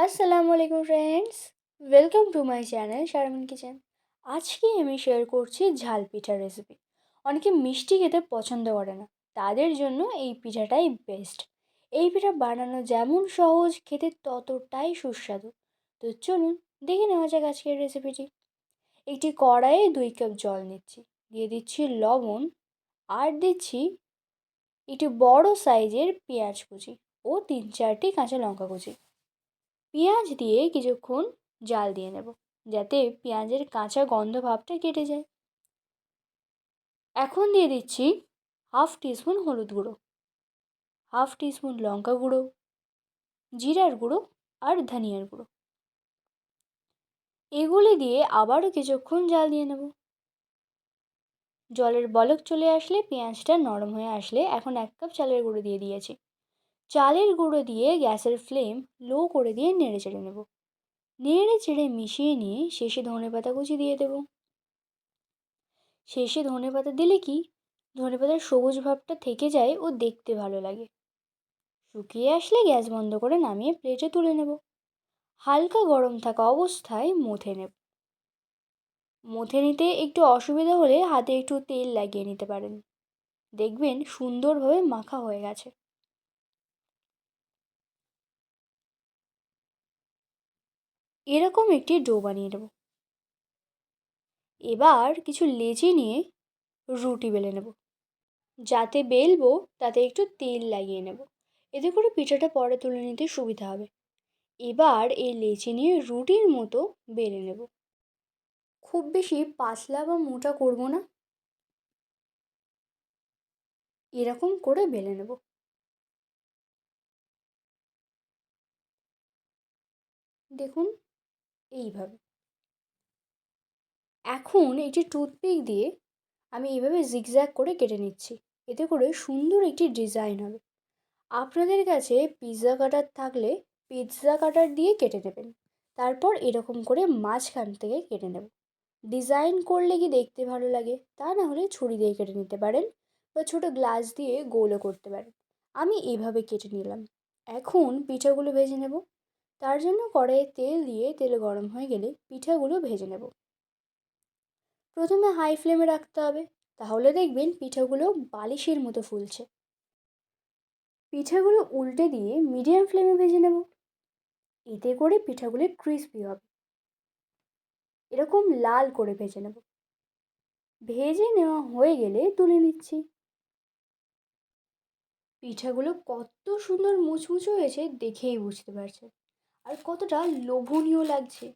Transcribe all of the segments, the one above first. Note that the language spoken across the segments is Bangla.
আসসালামু আলাইকুম friends, welcome to my channel Sharmin kitchen. আজকে আমি শেয়ার করছি ঝাল পিঠার রেসিপি। অনেকে মিষ্টি খেতে পছন্দ করে না, তাদের জন্য এই পিঠাটাই বেস্ট। এই পিঠা বানানো যেমন সহজ, খেতে ততটাই সুস্বাদু। তো চলুন দেখে নেওয়া যাক আজকের রেসিপিটি। একটি কড়াইয়ে 2 কাপ জল নিচ্ছি, দিয়ে দিচ্ছি লবণ, আর দিচ্ছি একটি বড় সাইজের পেঁয়াজ কুচি ও 3-4টি কাঁচা লঙ্কা কুচি। পেঁয়াজ দিয়ে কিছুক্ষণ জাল দিয়ে নেব, যাতে পেঁয়াজের কাঁচা গন্ধ ভাবটা কেটে যায়। এখন দিয়ে দিচ্ছি 1/2 টিস্পুন হলুদ গুঁড়ো, 1/2 টিস্পুন লঙ্কা গুঁড়ো, জিরার গুঁড়ো আর ধনিয়ার গুঁড়ো। এগুলি দিয়ে আবারও কিছুক্ষণ জাল দিয়ে নেব। জলের বলক চলে আসলে, পেঁয়াজটা নরম হয়ে আসলে এখন 1 কাপ চালের গুঁড়ো দিয়ে দিয়েছি। চালের গুঁড়ো দিয়ে গ্যাসের ফ্লেম লো করে দিয়ে নেড়ে চেড়ে নেব। নেড়ে চেড়ে মিশিয়ে নিয়ে শেষে ধনেপাতা কুচি দিয়ে দেবো। শেষে ধনেপাতা দিলে কি, ধনেপাতার সবুজ ভাবটা থেকে যায় ও দেখতে ভালো লাগে। শুকিয়ে আসলে গ্যাস বন্ধ করে নামিয়ে প্লেটে তুলে নেব। হালকা গরম থাকা অবস্থায় মথে নেব। মথে নিতে একটু অসুবিধা হলে হাতে একটু তেল লাগিয়ে নিতে পারেন, দেখবেন সুন্দরভাবে মাখা হয়ে গেছে। এরকম একটি ডো বানিয়ে নেব। এবার কিছু লেচি নিয়ে রুটি বেলে নেব। যাতে বেলবো তাতে একটু তেল লাগিয়ে নেব, এতে করে পিঠাটা পরে তুলে নিতে সুবিধা হবে। এবার এই লেচি নিয়ে রুটির মতো বেলে নেব। খুব বেশি পাতলা বা মোটা করব না, এরকম করে বেলে নেব। দেখুন, এইভাবে। এখন একটি টুথপিক দিয়ে আমি এইভাবে জিগজ্যাগ করে কেটে নিচ্ছি, এতে করে সুন্দর একটি ডিজাইন হবে। আপনাদের কাছে পিৎজা কাটার থাকলে পিৎজা কাটার দিয়ে কেটে নেবেন। তারপর এরকম করে মাঝখান থেকে কেটে নেব। ডিজাইন করলে কি দেখতে ভালো লাগে, তা না হলে ছুরি দিয়ে কেটে নিতে পারেন বা ছোটো গ্লাস দিয়ে গোলও করতে পারেন। আমি এইভাবে কেটে নিলাম। এখন পিঠাগুলো ভেজে নেব। তার জন্য কড়াইয়ে তেল দিয়ে তেল গরম হয়ে গেলে পিঠাগুলো ভেজে নেব। প্রথমে হাই ফ্লেমে রাখতে হবে, তাহলে দেখবেন পিঠাগুলো বালিশের মতো ফুলছে। পিঠাগুলো উল্টে দিয়ে মিডিয়াম ফ্লেমে ভেজে নেব, এতে করে পিঠাগুলি ক্রিস্পি হবে। এরকম লাল করে ভেজে নেব। ভেজে নেওয়া হয়ে গেলে তুলে নিচ্ছি। পিঠাগুলো কত সুন্দর মুচমুচে হয়েছে দেখেই বুঝতে পারছে, আর কতটা লোভনীয় লাগছে।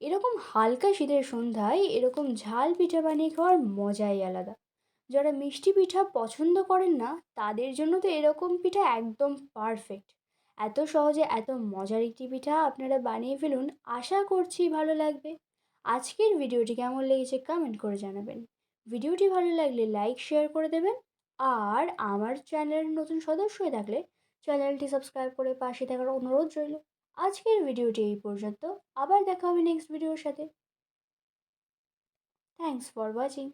এরকম হালকা শীতের সন্ধ্যায় এরকম ঝাল পিঠা বানিয়ে খাওয়ার মজাই আলাদা। যারা মিষ্টি পিঠা পছন্দ করেন না, তাদের জন্য তো এরকম পিঠা একদম পারফেক্ট। এত সহজে এত মজার একটি পিঠা আপনারা বানিয়ে ফেলুন, আশা করছি ভালো লাগবে। আজকের ভিডিওটি কেমন লেগেছে কমেন্ট করে জানাবেন। ভিডিওটি ভালো লাগলে লাইক শেয়ার করে দেবেন। আর আমার চ্যানেলের নতুন সদস্য হয়ে থাকলে চ্যানেলটি সাবস্ক্রাইব করে পাশে থাকার অনুরোধ রইল। আজকের ভিডিওটি এই পর্যন্ত, আবার দেখা হবে নেক্সট ভিডিওর সাথে। Thanks for watching.